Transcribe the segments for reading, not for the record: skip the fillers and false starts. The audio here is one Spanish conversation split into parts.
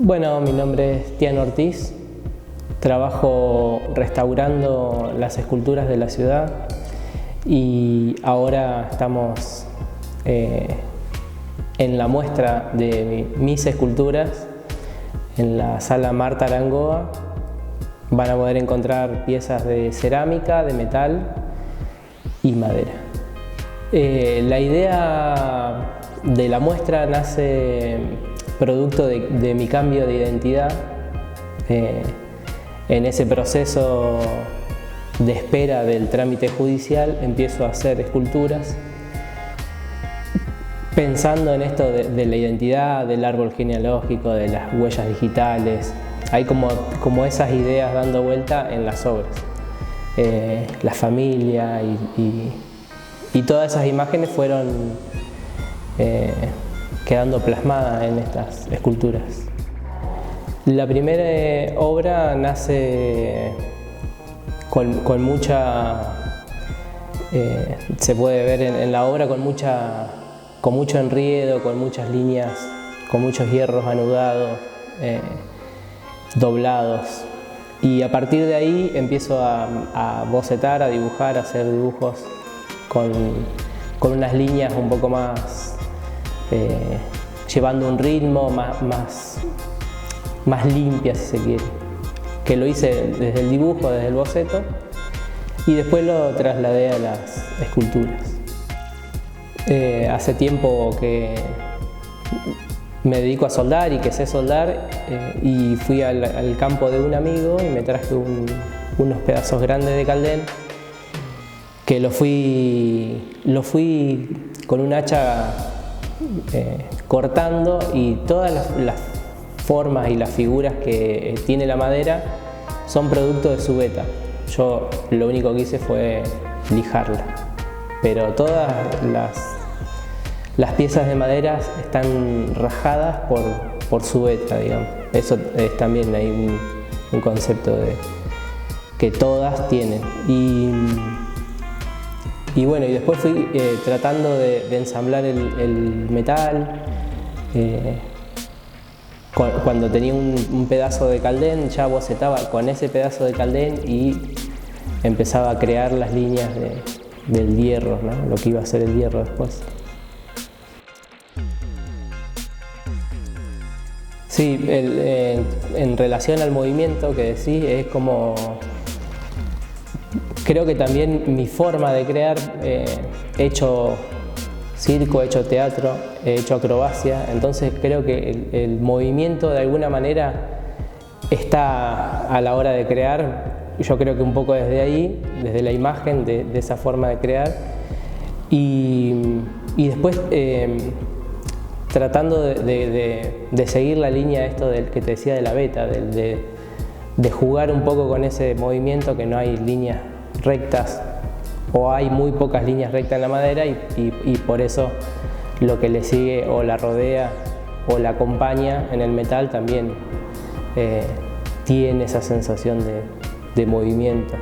Bueno, mi nombre es Tian Ortiz, trabajo restaurando las esculturas de la ciudad y ahora estamos en la muestra de mis esculturas en la sala Marta Arangoa. Van a poder encontrar piezas de cerámica, de metal y madera. La idea de la muestra nace producto de mi cambio de identidad. En ese proceso de espera del trámite judicial empiezo a hacer esculturas pensando en esto de la identidad, del árbol genealógico, de las huellas digitales. Hay como esas ideas dando vuelta en las obras. La familia y todas esas imágenes fueron quedando plasmadas en estas esculturas. La primera obra nace con mucha, se puede ver en la obra con mucho enriedo, con muchas líneas, con muchos hierros anudados, doblados. Y a partir de ahí empiezo a bocetar, a dibujar, a hacer dibujos con unas líneas un poco más, llevando un ritmo más limpia, si se quiere. Que lo hice desde el dibujo, desde el boceto, y después lo trasladé a las esculturas. Hace tiempo que me dedico a soldar y que sé soldar, y fui al campo de un amigo y me traje unos pedazos grandes de caldén que lo fui con un hacha cortando, y todas las formas y las figuras que tiene la madera son producto de su veta. Yo lo único que hice fue lijarla, pero todas las piezas de madera están rajadas por su veta, digamos. Eso es también hay un concepto de que todas tienen. Y bueno, y después fui tratando de ensamblar el metal. Cuando tenía un pedazo de caldén, ya bocetaba con ese pedazo de caldén y empezaba a crear las líneas del hierro, ¿no? Lo que iba a ser el hierro después. Sí, en relación al movimiento que decís, es como... Creo que también mi forma de crear, he hecho circo, he hecho teatro, he hecho acrobacia, entonces creo que el movimiento de alguna manera está a la hora de crear. Yo creo que un poco desde ahí, desde la imagen de esa forma de crear, y después tratando de seguir la línea esto del que te decía de la veta, de jugar un poco con ese movimiento, que no hay líneas rectas o hay muy pocas líneas rectas en la madera, y por eso lo que le sigue o la rodea o la acompaña en el metal también tiene esa sensación de movimiento.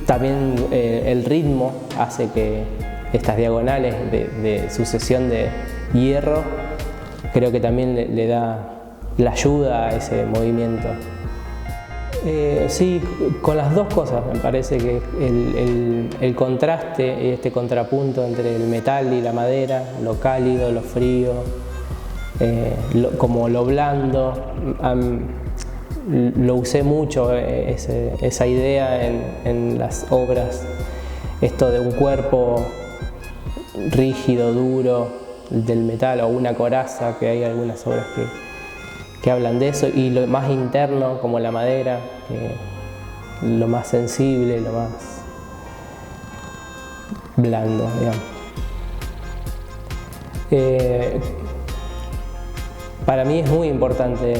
También el ritmo hace que estas diagonales de sucesión de hierro, creo que también le ayuda a ese movimiento. Sí, con las dos cosas me parece que el contraste, este contrapunto entre el metal y la madera, lo cálido, lo frío, como lo blando, lo usé mucho, esa idea en las obras, esto de un cuerpo rígido, duro, del metal, o una coraza, que hay algunas obras que hablan de eso, y lo más interno, como la madera, lo más sensible, lo más blando, digamos. Para mí es muy importante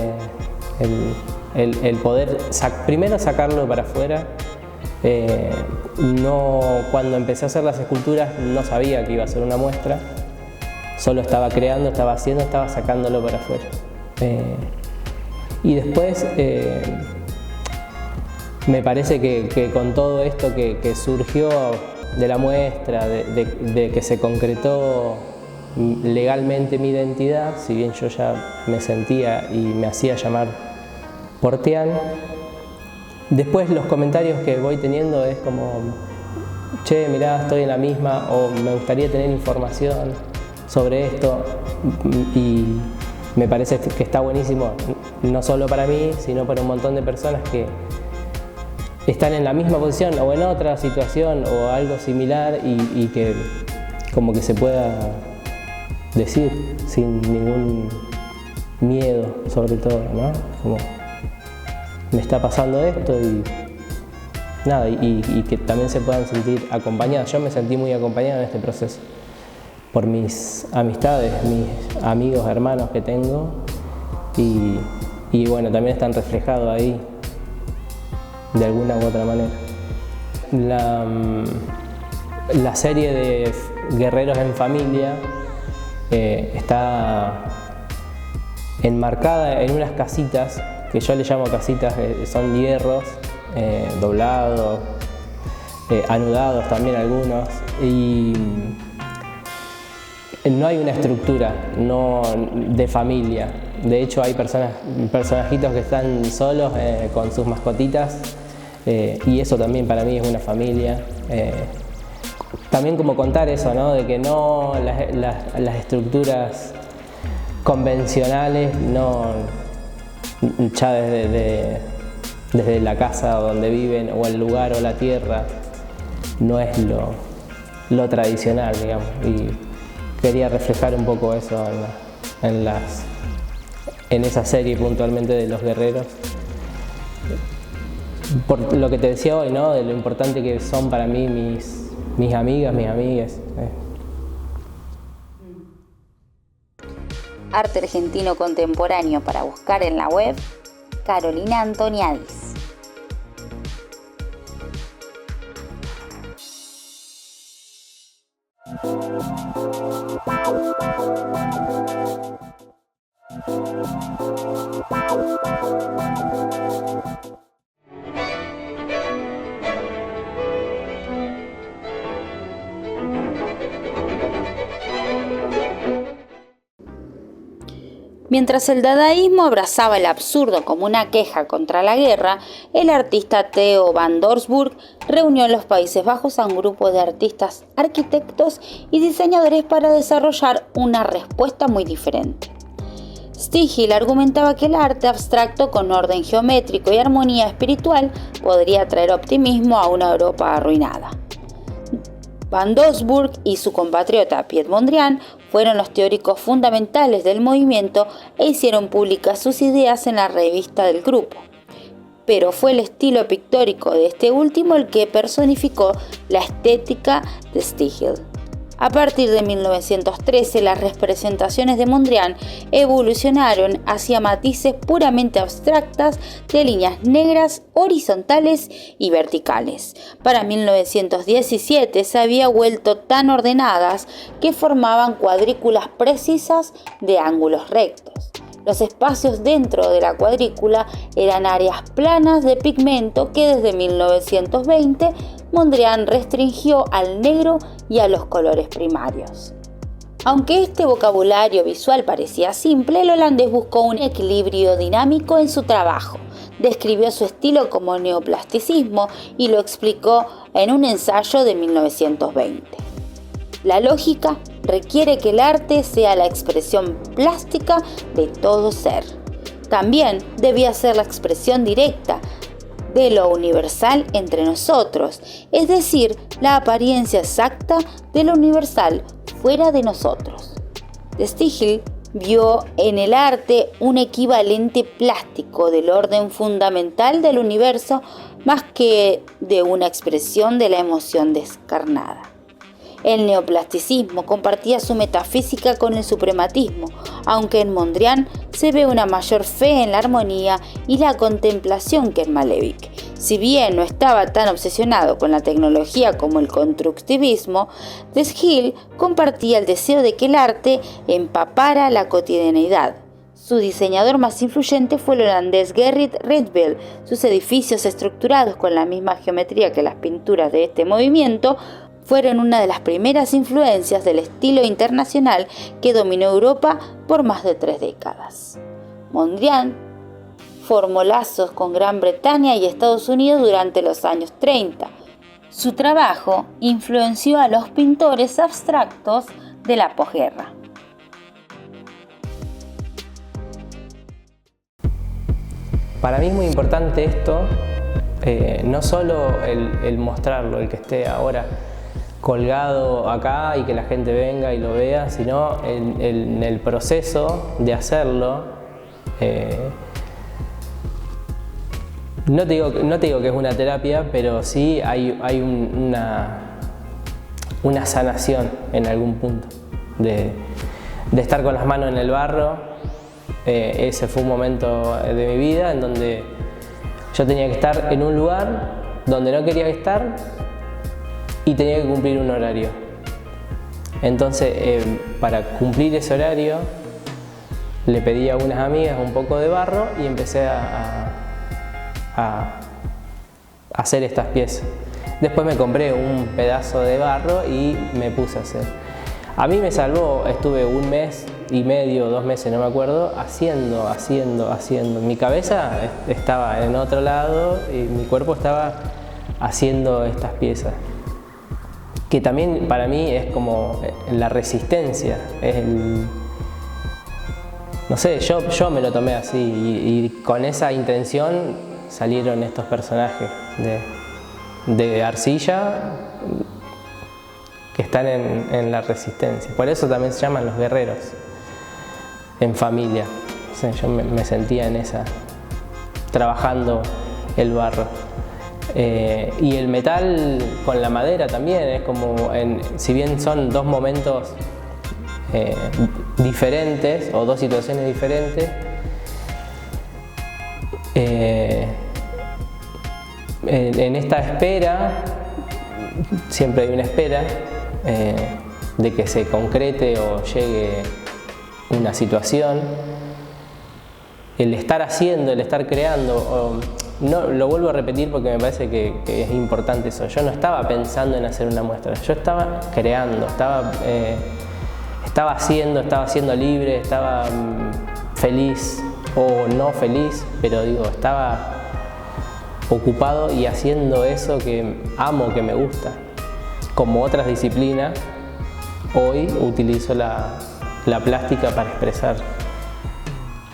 el poder primero sacarlo para afuera. Cuando empecé a hacer las esculturas no sabía que iba a ser una muestra, solo estaba creando, estaba haciendo, estaba sacándolo para afuera. Y después me parece que con todo esto que surgió de la muestra, de que se concretó legalmente mi identidad, si bien yo ya me sentía y me hacía llamar Portean. Después los comentarios que voy teniendo es como, che, mirá, estoy en la misma, o me gustaría tener información sobre esto, y me parece que está buenísimo, no solo para mí, sino para un montón de personas que están en la misma posición o en otra situación o algo similar, y que como que se pueda decir sin ningún miedo, sobre todo, ¿no? Como, me está pasando esto y nada, y que también se puedan sentir acompañados. Yo me sentí muy acompañado en este proceso por mis amistades, mis amigos, hermanos que tengo, y bueno, también están reflejados ahí de alguna u otra manera. La serie de Guerreros en Familia está enmarcada en unas casitas, que yo le llamo casitas, son hierros doblados, anudados también algunos, y no hay una estructura de familia. De hecho hay personajitos que están solos con sus mascotitas, y eso también para mí es una familia. También como contar eso, ¿no? De que no las estructuras convencionales, no, ya desde la casa donde viven, o el lugar o la tierra, no es lo tradicional, digamos. Y quería reflejar un poco eso en esa serie puntualmente de los guerreros. Por lo que te decía hoy, ¿no? De lo importante que son para mí mis amigas, mis amigues. Arte argentino contemporáneo para buscar en la web, Carolina Antoniadis. Mientras el dadaísmo abrazaba el absurdo como una queja contra la guerra, el artista Theo van Dorsburg reunió en los Países Bajos a un grupo de artistas, arquitectos y diseñadores para desarrollar una respuesta muy diferente. Stihel argumentaba que el arte abstracto con orden geométrico y armonía espiritual podría traer optimismo a una Europa arruinada. Van Dorsburg y su compatriota Piet Mondrian fueron los teóricos fundamentales del movimiento e hicieron públicas sus ideas en la revista del grupo. Pero fue el estilo pictórico de este último el que personificó la estética de Stihel. A partir de 1913, las representaciones de Mondrian evolucionaron hacia matices puramente abstractas de líneas negras, horizontales y verticales. Para 1917 se había vuelto tan ordenadas que formaban cuadrículas precisas de ángulos rectos. Los espacios dentro de la cuadrícula eran áreas planas de pigmento que desde 1920 Mondrian restringió al negro y a los colores primarios. Aunque este vocabulario visual parecía simple, el holandés buscó un equilibrio dinámico en su trabajo. Describió su estilo como neoplasticismo y lo explicó en un ensayo de 1920. La lógica requiere que el arte sea la expresión plástica de todo ser. También debía ser la expresión directa de lo universal entre nosotros, es decir, la apariencia exacta de lo universal fuera de nosotros. Stihel vio en el arte un equivalente plástico del orden fundamental del universo más que de una expresión de la emoción descarnada. El neoplasticismo compartía su metafísica con el suprematismo, aunque en Mondrian se ve una mayor fe en la armonía y la contemplación que en Malevich. Si bien no estaba tan obsesionado con la tecnología como el constructivismo, Stihel compartía el deseo de que el arte empapara la cotidianeidad. Su diseñador más influyente fue el holandés Gerrit Rietveld. Sus edificios estructurados con la misma geometría que las pinturas de este movimiento fueron una de las primeras influencias del estilo internacional que dominó Europa por más de 3 décadas. Mondrian formó lazos con Gran Bretaña y Estados Unidos durante los años 30. Su trabajo influenció a los pintores abstractos de la posguerra. Para mí es muy importante esto, no solo el mostrarlo, el que esté ahora colgado acá y que la gente venga y lo vea, sino en el proceso de hacerlo. No te digo que es una terapia, pero sí hay una sanación en algún punto de estar con las manos en el barro. Ese fue un momento de mi vida en donde yo tenía que estar en un lugar donde no quería estar y tenía que cumplir un horario. Entonces, para cumplir ese horario, le pedí a unas amigas un poco de barro y empecé a hacer estas piezas. Después me compré un pedazo de barro y me puse a hacer. A mí me salvó, estuve 1 mes y medio, 2 meses, no me acuerdo, haciendo. Mi cabeza estaba en otro lado y mi cuerpo estaba haciendo estas piezas. Que también para mí es como la resistencia, es no sé, yo me lo tomé así y con esa intención salieron estos personajes de arcilla que están en la resistencia. Por eso también se llaman los guerreros, en familia. O sea, yo me sentía en esa, trabajando el barro. Y el metal con la madera también, es como, si bien son 2 momentos diferentes o 2 situaciones diferentes, en esta espera, siempre hay una espera de que se concrete o llegue una situación. El estar haciendo, el estar creando, no, lo vuelvo a repetir porque me parece que es importante eso. Yo no estaba pensando en hacer una muestra, yo estaba creando, estaba siendo libre, estaba feliz o no feliz, pero digo, estaba ocupado y haciendo eso que amo, que me gusta. Como otras disciplinas, hoy utilizo la plástica para expresar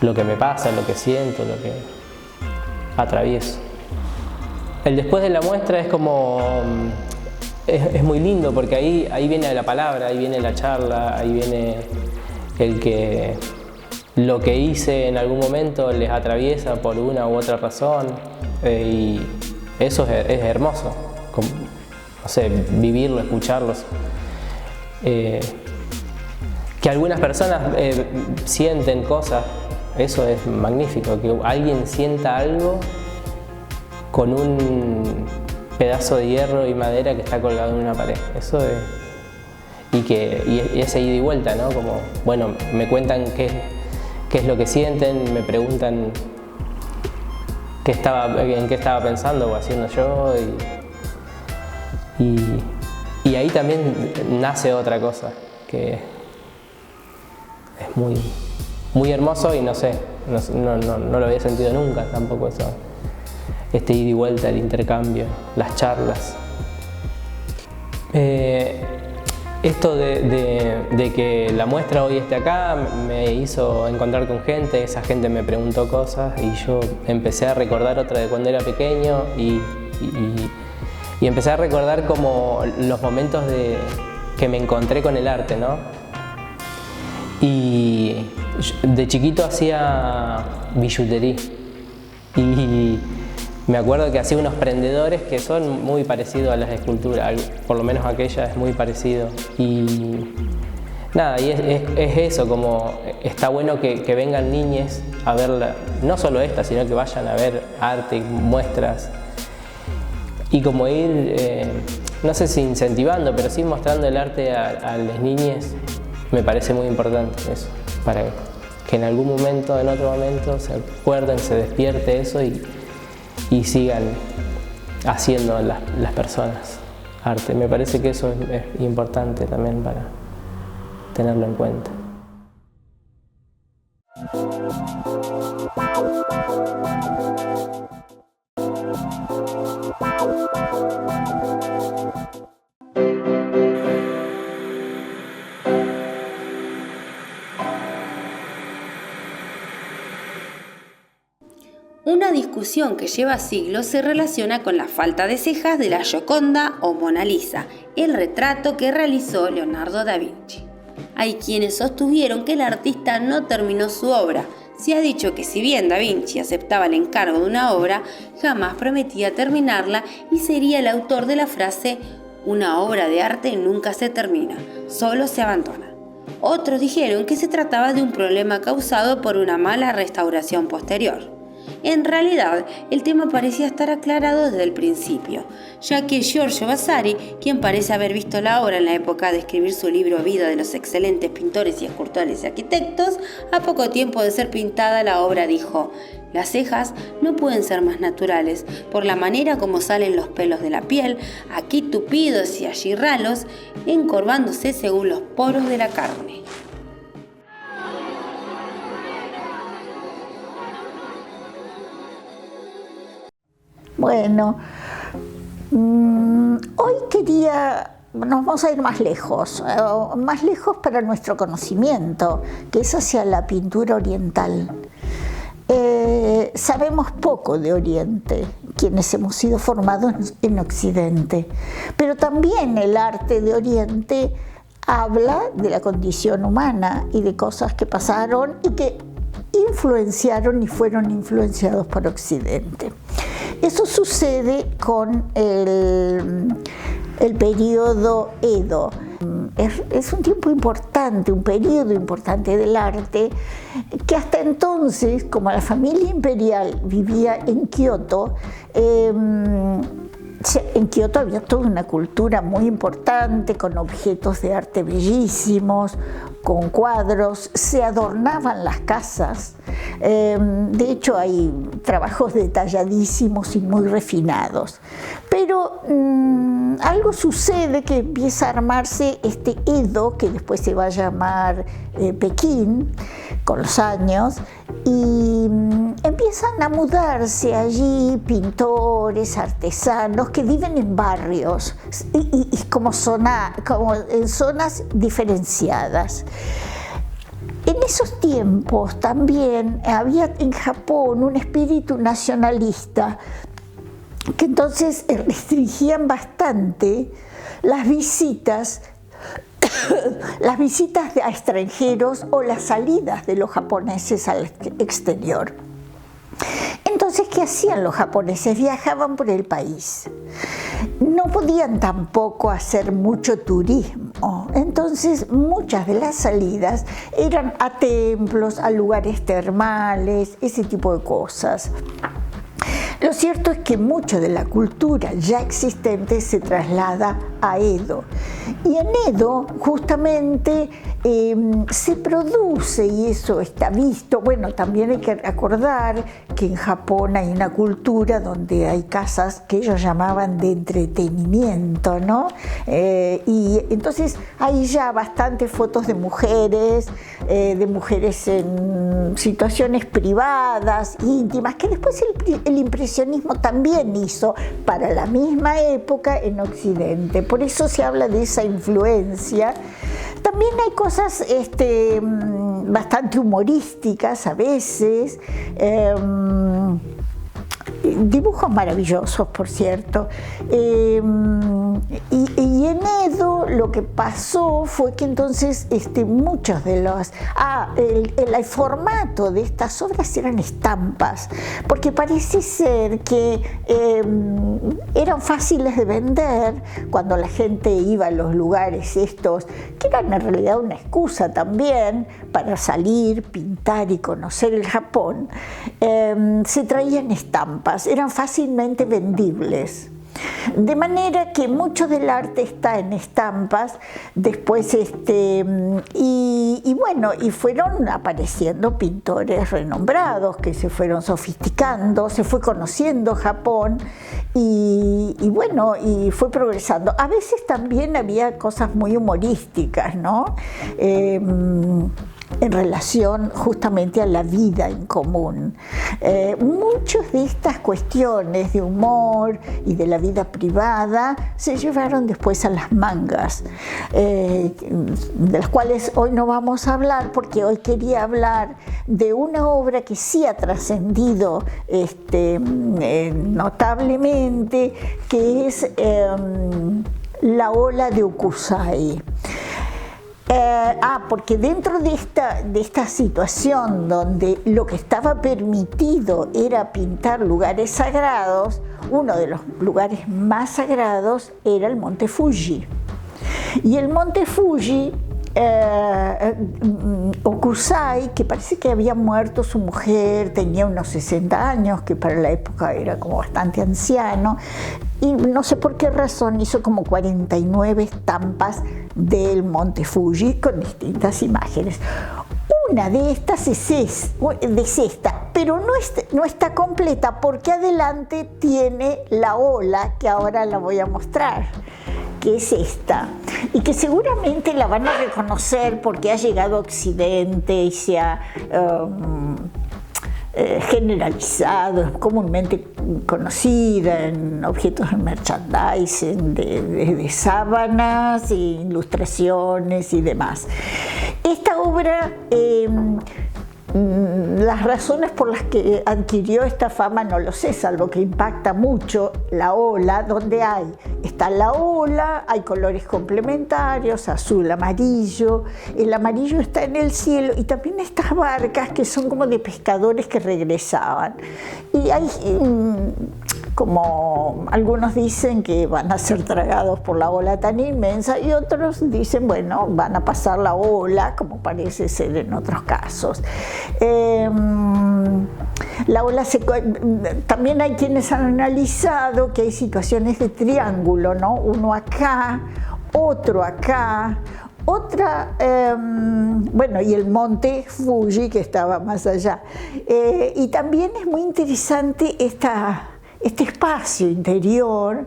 lo que me pasa, lo que siento, lo que atravieso. El después de la muestra es como, es muy lindo porque ahí viene la palabra, ahí viene la charla, ahí viene el que lo que hice en algún momento les atraviesa por una u otra razón, y eso es hermoso, no sé, vivirlo, escucharlos. Que algunas personas sienten cosas, eso es magnífico, que alguien sienta algo con un pedazo de hierro y madera que está colgado en una pared. Eso es. Y ese ida y vuelta, ¿no? Como, bueno, me cuentan qué es lo que sienten, me preguntan en qué estaba pensando o haciendo yo, y ahí también nace otra cosa, que es muy hermoso y no sé, no lo había sentido nunca tampoco eso. Este ida y vuelta, el intercambio, las charlas. Esto de que la muestra hoy esté acá me hizo encontrar con gente, esa gente me preguntó cosas y yo empecé a recordar otra de cuando era pequeño y empecé a recordar como los momentos que me encontré con el arte, ¿no? Y de chiquito hacía billutería y me acuerdo que hacía unos prendedores que son muy parecidos a las esculturas, por lo menos aquella es muy parecido. Y nada, y es eso, como está bueno que vengan niñes a verla, no solo esta, sino que vayan a ver arte, muestras. Y como ir, no sé si incentivando, pero sí mostrando el arte a las niñas, me parece muy importante eso, para que en algún momento, en otro momento, se acuerden, se despierte eso y sigan haciendo las personas arte. Me parece que eso es importante también para tenerlo en cuenta. Una discusión que lleva siglos se relaciona con la falta de cejas de la Gioconda o Mona Lisa, el retrato que realizó Leonardo da Vinci. Hay quienes sostuvieron que el artista no terminó su obra. Se ha dicho que si bien da Vinci aceptaba el encargo de una obra, jamás prometía terminarla y sería el autor de la frase «Una obra de arte nunca se termina, solo se abandona». Otros dijeron que se trataba de un problema causado por una mala restauración posterior. En realidad, el tema parecía estar aclarado desde el principio, ya que Giorgio Vasari, quien parece haber visto la obra en la época de escribir su libro Vida de los excelentes pintores y escultores y arquitectos, a poco tiempo de ser pintada la obra dijo: «Las cejas no pueden ser más naturales, por la manera como salen los pelos de la piel, aquí tupidos y allí ralos, encorvándose según los poros de la carne». Bueno, hoy nos vamos a ir más lejos para nuestro conocimiento, que es hacia la pintura oriental. Sabemos poco de Oriente, quienes hemos sido formados en Occidente, pero también el arte de Oriente habla de la condición humana y de cosas que pasaron y que influenciaron y fueron influenciados por Occidente. Eso sucede con el periodo Edo. Es un tiempo importante, un periodo importante del arte, que hasta entonces, como la familia imperial vivía en Kioto, en Kioto había toda una cultura muy importante, con objetos de arte bellísimos, con cuadros, se adornaban las casas. De hecho, hay trabajos detalladísimos y muy refinados. Pero algo sucede que empieza a armarse este Edo, que después se va a llamar Pekín, con los años, y empiezan a mudarse allí pintores, artesanos que viven en barrios y como en zonas diferenciadas. En esos tiempos también había en Japón un espíritu nacionalista que entonces restringían bastante las visitas a extranjeros o las salidas de los japoneses al exterior. Entonces, ¿qué hacían los japoneses? Viajaban por el país. No podían tampoco hacer mucho turismo. Entonces, muchas de las salidas eran a templos, a lugares termales, ese tipo de cosas. Lo cierto es que mucho de la cultura ya existente se traslada a Edo. Y en Edo justamente se produce, y eso está visto, bueno, también hay que recordar que en Japón hay una cultura donde hay casas que ellos llamaban de entretenimiento, ¿no? Y entonces hay ya bastantes fotos de mujeres en situaciones privadas, íntimas, que después el impresionismo también hizo para la misma época en Occidente. Por eso se habla de esa influencia. También hay cosas bastante humorísticas a veces, dibujos maravillosos, por cierto. Y en Edo lo que pasó fue que entonces muchos de los... el formato de estas obras eran estampas, porque parece ser que eran fáciles de vender cuando la gente iba a los lugares estos, que eran en realidad una excusa también para salir, pintar y conocer el Japón. Se traían estampas, eran fácilmente vendibles. De manera que mucho del arte está en estampas, después y bueno, y fueron apareciendo pintores renombrados que se fueron sofisticando, se fue conociendo Japón y bueno, y fue progresando. A veces también había cosas muy humorísticas, ¿no? En relación justamente a la vida en común. Muchas de estas cuestiones de humor y de la vida privada se llevaron después a las mangas, de las cuales hoy no vamos a hablar, porque hoy quería hablar de una obra que sí ha trascendido notablemente, que es La ola de Hokusai. Porque dentro de esta situación donde lo que estaba permitido era pintar lugares sagrados, uno de los lugares más sagrados era el Monte Fuji. Y el Monte Fuji, Hokusai, que parece que había muerto su mujer, tenía unos 60 años, que para la época era como bastante anciano, y no sé por qué razón hizo como 49 estampas del Monte Fuji con distintas imágenes. Una de estas es esta, pero no está completa porque adelante tiene la ola que ahora la voy a mostrar, que es esta, y que seguramente la van a reconocer porque ha llegado a Occidente y se ha generalizado, es comúnmente conocida en objetos de merchandising, de sábanas, ilustraciones y demás. Esta obra, las razones por las que adquirió esta fama no lo sé, salvo que impacta mucho la ola, donde está la ola, hay colores complementarios, azul, amarillo, el amarillo está en el cielo y también estas barcas que son como de pescadores que regresaban. Y hay como algunos dicen que van a ser tragados por la ola tan inmensa y otros dicen, bueno, van a pasar la ola, como parece ser en otros casos. La ola también hay quienes han analizado que hay situaciones de triángulo, ¿no? Uno acá, otro acá, bueno, y el monte Fuji que estaba más allá. Y también es muy interesante este espacio interior,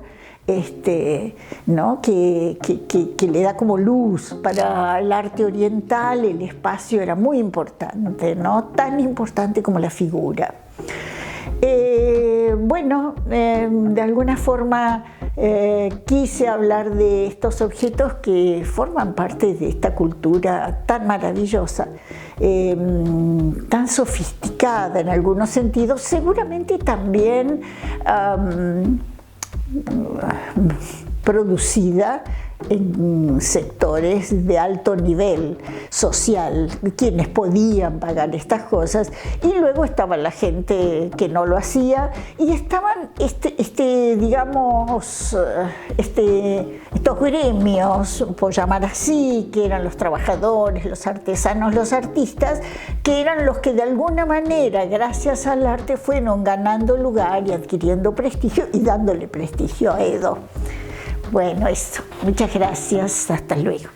¿no? que le da como luz. Para el arte oriental el espacio era muy importante, ¿no? Tan importante como la figura. Bueno, de alguna forma quise hablar de estos objetos que forman parte de esta cultura tan maravillosa, tan sofisticada en algunos sentidos, seguramente también producida en sectores de alto nivel social, quienes podían pagar estas cosas, y luego estaba la gente que no lo hacía, y estaban digamos, estos gremios, por llamar así, que eran los trabajadores, los artesanos, los artistas, que eran los que de alguna manera, gracias al arte, fueron ganando lugar y adquiriendo prestigio y dándole prestigio a Edo. Bueno, eso. Muchas gracias. Hasta luego.